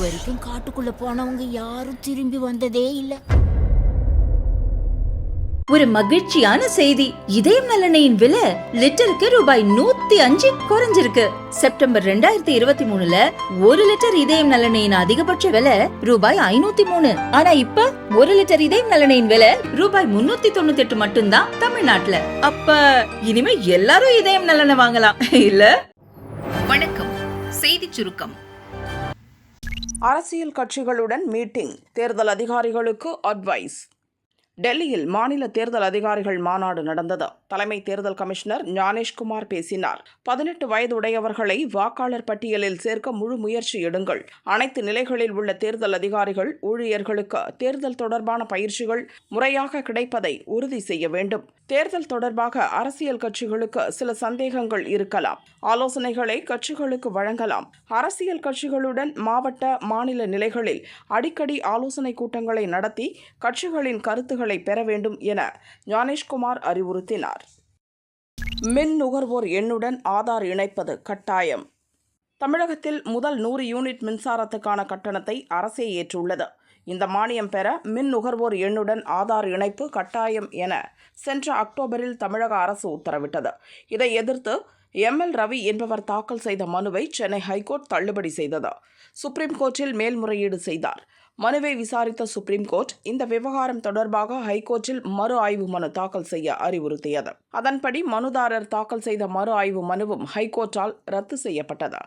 வரைக்கும் காட்டுக்குள்ள போனவங்க யாரும் திரும்பி வந்ததே இல்ல. ஒரு மகிழ்ச்சியான செய்தி. இதயம் நல்லெண்ணெயின் விலை லிட்டருக்கு ரூபாய் 105 குறைஞ்சிருக்கு. செப்டம்பர் 2023ல 1 லிட்டர் இதயம் நல்லெண்ணெயின் அதிகபட்ச விலை ரூபாய் 503. ஆனா இப்ப 1 லிட்டர் இதயம் நல்லெண்ணெயின் விலை ரூபாய் 398 மட்டும்தான் தமிழ்நாட்டுல. அப்ப இனிமே எல்லாரும் இதயம் நல்லெண்ணெய் வாங்கலாம் இல்ல? வணக்கம், செய்தி சுருக்கம். அரசியல் கட்சிகளுடன் மீட்டிங், தேர்தல் அதிகாரிகளுக்கு அட்வைஸ். டெல்லியில் மாநில தேர்தல் அதிகாரிகள் மாநாடு நடந்தது. தலைமை தேர்தல் கமிஷனர் ஞானேஷ்குமார் பேசினார். 18 வயது உடையவர்களை வாக்காளர் பட்டியலில் சேர்க்க முழு முயற்சி எடுங்கள். அனைத்து நிலைகளில் உள்ள தேர்தல் அதிகாரிகள், ஊழியர்களுக்கு தேர்தல் தொடர்பான பயிற்சிகள் முறையாக கிடைப்பதை உறுதி செய்ய வேண்டும். தேர்தல் தொடர்பாக அரசியல் கட்சிகளுக்கு சில சந்தேகங்கள் இருக்கலாம். ஆலோசனைகளை கட்சிகளுக்கு வழங்கலாம். அரசியல் கட்சிகளுடன் மாவட்ட, மாநில நிலைகளில் அடிக்கடி ஆலோசனை கூட்டங்களை நடத்தி கட்சிகளின் கருத்துக்களை பெற வேண்டும் என ஞானேஷ்குமார் அறிவுறுத்தினார். மின் நுகர்வோர் எண்ணுடன் ஆதார் இணைப்பது கட்டாயம். தமிழகத்தில் முதல் 100 யூனிட் மின்சாரத்துக்கான கட்டணத்தை அரசே ஏற்றுள்ளது. இந்த மானியம் பெற மின் நுகர்வோர் எண்ணுடன் ஆதார் இணைப்பு கட்டாயம் என சென்ற அக்டோபரில் தமிழக அரசு உத்தரவிட்டது. இதை எதிர்த்து எம்எல் ரவி என்பவர் தாக்கல் செய்த மனுவை சென்னை ஹைகோர்ட் தள்ளுபடி செய்தது. சுப்ரீம் கோர்ட்டில் மேல்முறையீடு செய்தார். மனுவை விசாரித்த சுப்ரீம் கோர்ட் இந்த விவகாரம் தொடர்பாக ஹைகோர்ட்டில் மறு ஆய்வு மனு தாக்கல் செய்ய அறிவுறுத்தியது. அதன்படி மனுதாரர் தாக்கல் செய்த மறு ஆய்வு மனுவும் ஹைகோர்ட்டால் ரத்து செய்யப்பட்டது.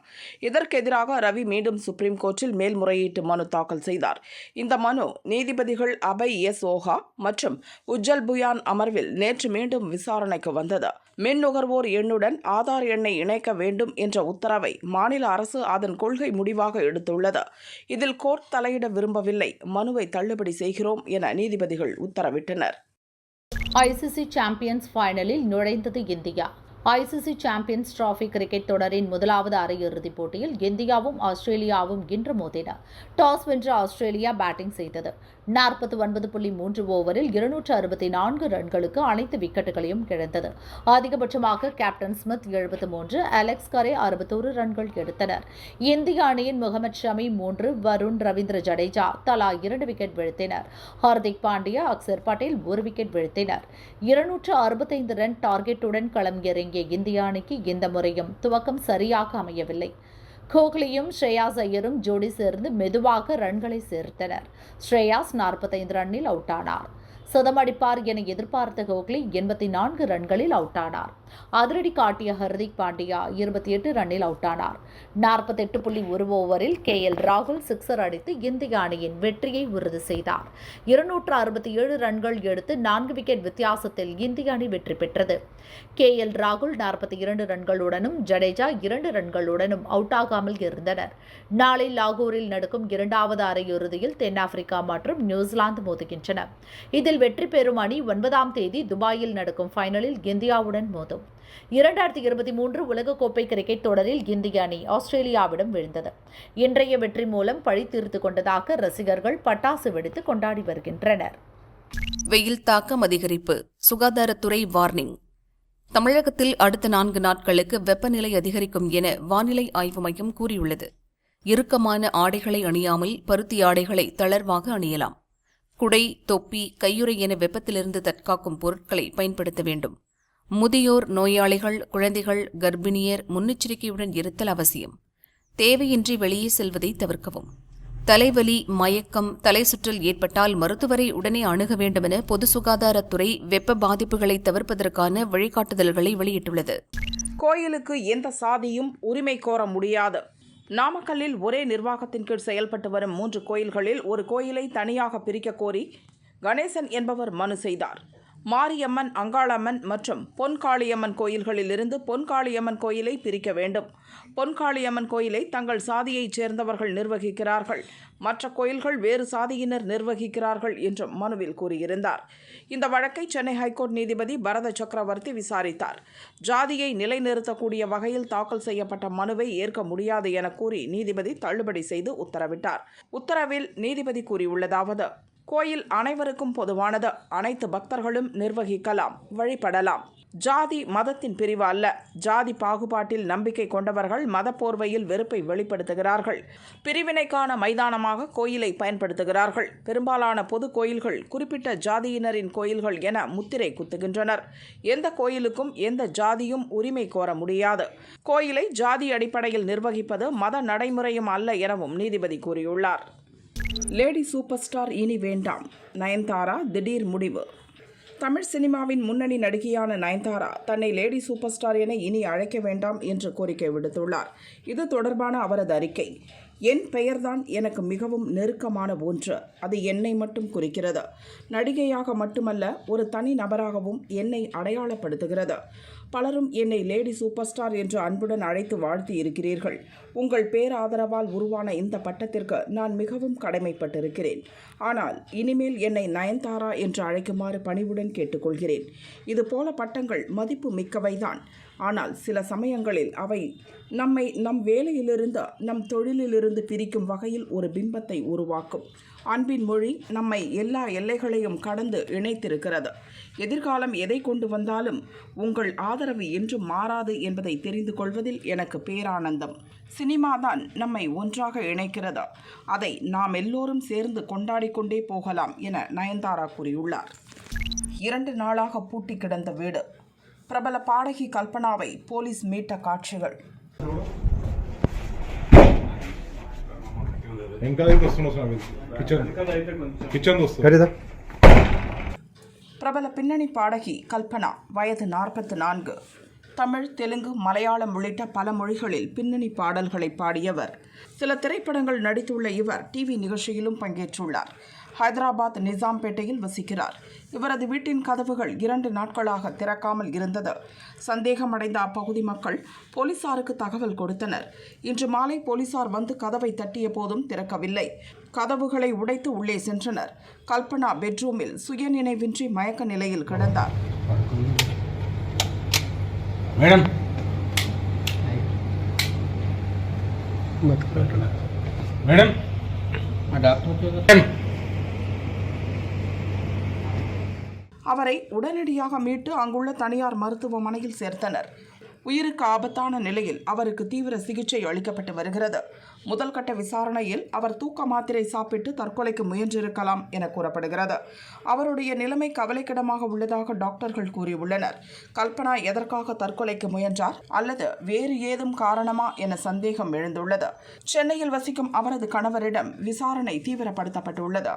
இதற்கெதிராக ரவி மீண்டும் சுப்ரீம் கோர்ட்டில் மேல்முறையீட்டு மனு தாக்கல் செய்தார். இந்த மனு நீதிபதிகள் அபய் எஸ் ஓஹா மற்றும் உஜ்ஜல் புயான் அமர்வில் நேற்று மீண்டும் விசாரணைக்கு வந்தது. மின் நுகர்வோர் எண்ணுடன் ஆதார் எண்ணை இணைக்க வேண்டும் என்ற உத்தரவை மாநில அரசு அதன் கொள்கை முடிவாக எடுத்துள்ளது. இதில் கோர்ட் தலையிட விரும்பவில்லை. மனுவை தள்ளுபடி செய்கிறோம் என நீதிபதிகள் உத்தரவிட்டனர். ஐசிசி சாம்பியன்ஸ் ஃபைனலில் நுழைந்தது India. ICC champions trophy cricket தொடரின் முதலாவது அரையிறுதிப் போட்டியில் இந்தியாவும் ஆஸ்திரேலியாவும் இன்று மோதின. டாஸ் வென்ற ஆஸ்திரேலியா பேட்டிங் செய்தது. 49.3 ஓவரில் 264 ரன்களுக்கு அனைத்து விக்கெட்டுகளையும் இழந்தது. அதிகபட்சமாக கேப்டன் ஸ்மித் 73, அலெக்ஸ் கரே 61 ரன்கள் எடுத்தனர். இந்திய அணியின் முகமது ஷமி 3, வருண், ரவீந்திர ஜடேஜா தலா 2 விக்கெட் வீழ்த்தினர். ஹார்திக் பாண்டியா, அக்சர் பட்டேல் 1 விக்கெட் வீழ்த்தினர். 265 ரன் டார்கெட்டுடன் களம் இறங்கிய இந்திய அணிக்கு இந்த முறையும் துவக்கம் சரியாக அமையவில்லை. கோஹ்லியும் ஸ்ரேயாஸ் ஐயரும் ஜோடி சேர்ந்து மெதுவாக ரன்களை சேர்த்தனர். ஸ்ரேயாஸ் 45 ரன்னில் அவுட் ஆனார். சதம் அடிப்பார் என எதிர்பார்த்த கோஹ்லி 84 ரன்களில் அவுட் ஆனார். அதிரடி காட்டிய ஹர்திக் பாண்டியா 28 ரன்னில் அவுட் ஆனார். 48.1 ஓவரில் KL ராகுல் சிக்ஸர் அடித்து இந்திய அணியின் வெற்றியை உறுதி செய்தார். 267 ரன்கள் எடுத்து 4 விக்கெட் வித்தியாசத்தில் இந்திய அணி வெற்றி பெற்றது. KL ராகுல் 42 ரன்களுடனும் ஜடேஜா 2 ரன்களுடனும் அவுட் ஆகாமல் இருந்தனர். நாளை லாகூரில் நடக்கும் 2வது அரையிறுதியில் தென்னாப்பிரிக்கா மற்றும் நியூசிலாந்து மோதுகின்றன. இதில் வெற்றி பெறும் அணி 9ஆம் தேதி துபாயில் நடக்கும் ஃபைனலில் இந்தியாவுடன் மோதும். 2023 உலகக்கோப்பை கிரிக்கெட் தொடரில் இந்திய அணி ஆஸ்திரேலியாவிடம் வீழ்ந்தது. இன்றைய வெற்றி மூலம் பழி தீர்த்துக் கொண்டதாக ரசிகர்கள் பட்டாசு வெடித்து கொண்டாடி வருகின்றனர். வெயில் தாக்கம் அதிகரிப்பு, சுகாதாரத்துறை வார்னிங். தமிழகத்தில் அடுத்த 4 நாட்களுக்கு வெப்பநிலை அதிகரிக்கும் என வானிலை ஆய்வு மையம் கூறியுள்ளது. இறுக்கமான ஆடைகளை அணியாமல் பருத்தி ஆடைகளை தளர்வாக அணியலாம். குடை, தொப்பி, கையுறை என வெப்பத்திலிருந்து தற்காக்கும் பொருட்களை பயன்படுத்த வேண்டும். முதியோர், நோயாளிகள், குழந்தைகள், கர்ப்பிணியர் முன்னெச்சரிக்கையுடன் இருத்தல் அவசியம். தேவையின்றி வெளியே செல்வதை தவிர்க்கவும். தலைவலி, மயக்கம், தலை சுற்றல் ஏற்பட்டால் மருத்துவரை உடனே அணுக வேண்டுமென பொது சுகாதாரத்துறை வெப்ப பாதிப்புகளை தவிர்ப்பதற்கான வழிகாட்டுதல்களை வெளியிட்டுள்ளது. கோயிலுக்கு எந்த சாதியும் உரிமை கோர முடியாது. நாமக்கல்லில் ஒரே நிர்வாகத்தின் கீழ் செயல்பட்டு வரும் 3 கோயில்களில் ஒரு கோயிலை தனியாக பிரிக்க கோரி கணேசன் என்பவர் மனு செய்தார். மாரியம்மன், அங்காளம்மன் மற்றும் பொன்காளியம்மன் கோயில்களிலிருந்து பொன்காளியம்மன் கோயிலை பிரிக்க வேண்டும். பொன்காளியம்மன் கோயிலை தங்கள் சாதியைச் சேர்ந்தவர்கள் நிர்வகிக்கிறார்கள், மற்ற கோயில்கள் வேறு சாதியினர் நிர்வகிக்கிறார்கள் என்றும் மனுவில் கூறியிருந்தார். இந்த வழக்கை சென்னை ஹைகோர்ட் நீதிபதி பரத சக்கரவர்த்தி விசாரித்தார். ஜாதியை நிலைநிறுத்தக்கூடிய வகையில் தாக்கல் செய்யப்பட்ட மனுவை ஏற்க முடியாது என கூறி நீதிபதி தள்ளுபடி செய்து உத்தரவிட்டார். உத்தரவில் நீதிபதி கூறியுள்ளதாவது: கோயில் அனைவருக்கும் பொதுவானது. அனைத்து பக்தர்களும் நிர்வகிக்கலாம், வழிபடலாம். ஜாதி மதத்தின் பிரிவு அல்ல. ஜாதி பாகுபாட்டில் நம்பிக்கை கொண்டவர்கள் மத போர்வையில் வெறுப்பை வெளிப்படுத்துகிறார்கள். பிரிவினைக்கான மைதானமாக கோயிலை பயன்படுத்துகிறார்கள். பெரும்பாலான பொது கோயில்கள் குறிப்பிட்ட ஜாதியினரின் கோயில்கள் என முத்திரை குத்துகின்றனர். எந்த கோயிலுக்கும் எந்த ஜாதியும் உரிமை கோர முடியாது. கோயிலை ஜாதி அடிப்படையில் நிர்வகிப்பது மத நடைமுறையும் அல்ல எனவும் நீதிபதி கூறியுள்ளார். லேடி சூப்பர் ஸ்டார் இனி வேண்டாம், நயன்தாரா திடீர் முடிவு. தமிழ் சினிமாவின் முன்னணி நடிகையான நயன்தாரா தன்னை லேடி சூப்பர் ஸ்டார் என இனி அழைக்க வேண்டாம் என்று கோரிக்கை விடுத்துள்ளார். இது தொடர்பான அவரது அறிக்கை: என் பெயர்தான் எனக்கு மிகவும் நெருக்கமான ஒன்று. அது என்னை மட்டும் குறிக்கிறது. நடிகையாக மட்டுமல்ல, ஒரு தனி நபராகவும் என்னை அடையாளப்படுத்துகிறது. பலரும் என்னை லேடி சூப்பர் ஸ்டார் என்று அன்புடன் அழைத்து வாழ்த்தி இருக்கிறீர்கள். உங்கள் பேராதரவால் உருவான இந்த பட்டத்திற்கு நான் மிகவும் கடமைப்பட்டிருக்கிறேன். ஆனால் இனிமேல் என்னை நயன்தாரா என்று அழைக்குமாறு பணிவுடன் கேட்டுக்கொள்கிறேன். இதுபோல பட்டங்கள் மதிப்பு மிக்கவைதான். ஆனால் சில சமயங்களில் அவை நம்மை நம் வேலையிலிருந்து, நம் தொழிலிலிருந்து பிரிக்கும் வகையில் ஒரு பிம்பத்தை உருவாக்கும். அன்பின் மொழி நம்மை எல்லா எல்லைகளையும் கடந்து இணைத்திருக்கிறது. எதிர்காலம் எதை கொண்டு வந்தாலும் உங்கள் ஆதரவு என்றும் மாறாது என்பதை தெரிந்து கொள்வதில் எனக்கு பேரானந்தம். சினிமாதான் நம்மை ஒன்றாக இணைக்கிறது. அதை நாம் எல்லோரும் சேர்ந்து கொண்டாடிக்கொண்டே போகலாம் என நயன்தாரா கூறியுள்ளார். 2 நாளாக பூட்டி கிடந்த வீடு. பிரபல பாடகி கல்பனாவை போலீஸ் மீட்ட காட்சிகள். பிரபல பின்னணி பாடகி கல்பனா, வயது 44. தமிழ், தெலுங்கு, மலையாளம் உள்ளிட்ட பல மொழிகளில் பின்னணி பாடல்களை பாடியவர். சில திரைப்படங்கள் நடித்துள்ள இவர் டிவி நிகழ்ச்சியிலும் பங்கேற்றுள்ளார். ஹைதராபாத் நிசாம்பேட்டையில் வசிக்கிறார். இவரது வீட்டின் கதவுகள் 2 நாட்களாக திறக்காமல் இருந்தது. சந்தேகமடைந்த அப்பகுதி மக்கள் போலீசாருக்கு தகவல் கொடுத்தனர். இன்று மாலை போலீசார் வந்து கதவை தட்டிய போதும் திறக்கவில்லை. கதவுகளை உடைத்து உள்ளே சென்றனர். கல்பனா பெட்ரூமில் சுயநினைவின்றி மயக்க நிலையில் கிடந்தார். மேடம் மேடம் அவரை உடனடியாக மீட்டு அங்குள்ள தனியார் மருத்துவமனையில் சேர்த்தனர். உயிருக்கு ஆபத்தான நிலையில் அவருக்கு தீவிர சிகிச்சை அளிக்கப்பட்டு வருகிறது. முதல் கட்ட விசாரணையில் அவர் தூக்க மாத்திரை சாப்பிட்டு தற்கொலைக்கு முயன்றிருக்கலாம் என கூறப்படுகிறது. அவருடைய நிலைமை கவலைக்கிடமாக உள்ளதாக டாக்டர்கள் கூறியுள்ளனர். கல்பனா எதற்காக தற்கொலைக்கு முயன்றார் அல்லது வேறு ஏதும் காரணமா என சந்தேகம் எழுந்துள்ளது. சென்னையில் வசிக்கும் அவரது கணவரிடம் விசாரணை தீவிரப்படுத்தப்பட்டுள்ளது.